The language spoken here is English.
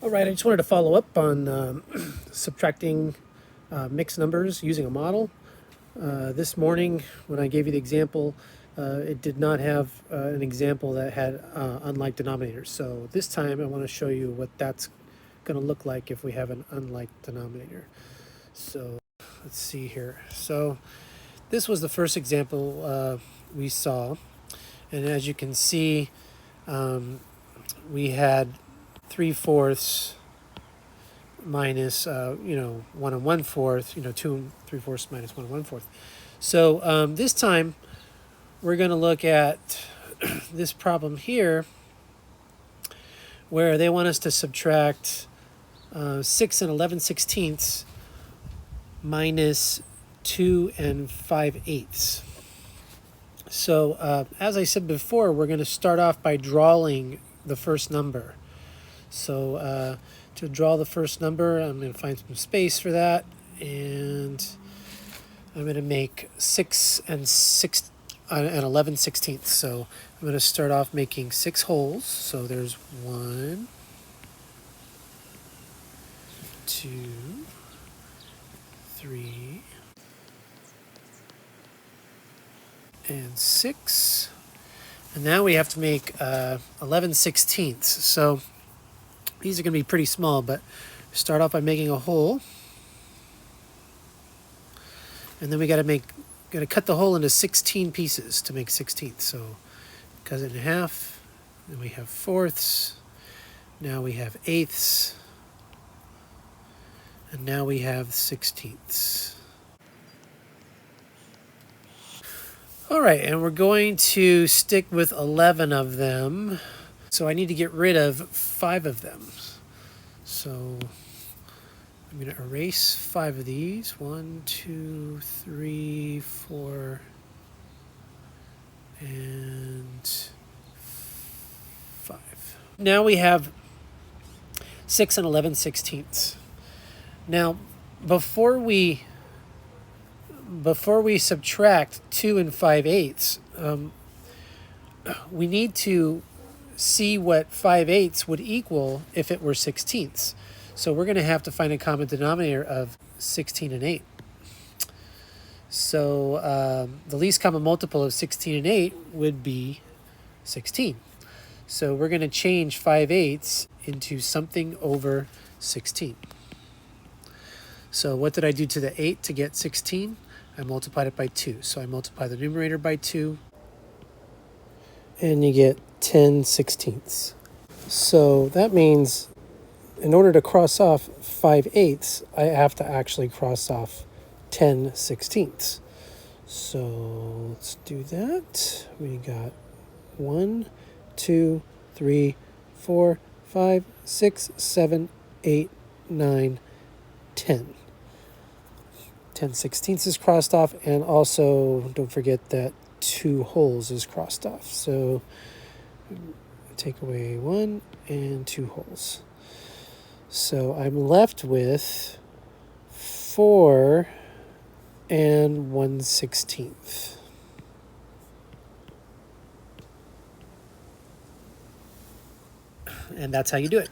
All right, I just wanted to follow up on subtracting mixed numbers using a model. This morning, when I gave you the example, it did not have an example that had unlike denominators. So this time I want to show you what that's going to look like if we have an unlike denominator. So let's see here. So this was the first example we saw. And as you can see, we had 3/4 minus 1 1/4, 2 3/4 minus 1 1/4. So this time we're going to look at this problem here where they want us to subtract 6 and 11/16 minus 2 and 5/8. So as I said before, we're going to start off by drawing the first number. So to draw the first number, I'm going to find some space for that, and I'm going to make 6 and 11/16. So I'm going to start off making 6 holes. So there's 1, 2, 3, and 6. And now we have to make 11/16. So these are going to be pretty small, but start off by making a hole. And then we got to cut the hole into 16 pieces to make 16th. So cut it in half. Then we have 4ths. Now we have 8ths. And now we have 16ths. All right, and we're going to stick with 11 of them. So I need to get rid of 5 of them. So I'm going to erase 5 of these. 1, 2, 3, 4, and 5. Now we have 6 and 11/16. Now, before we subtract 2 and 5/8, we need to see what 5/8 would equal if it were 16ths. So we're going to have to find a common denominator of 16 and 8. So the least common multiple of 16 and 8 would be 16. So we're going to change 5/8 into something over 16. So what did I do to the 8 to get 16? I multiplied it by 2. So I multiply the numerator by 2, and you get 10/16. So that means in order to cross off 5/8, I have to actually cross off 10/16. So let's do that. We got 1, 2, 3, 4, 5, 6, 7, 8, 9, 10. 10/16 is crossed off, and also don't forget that 2 holes is crossed off. So take away 1 and 2 holes. So I'm left with 4 and 1/16. And that's how you do it.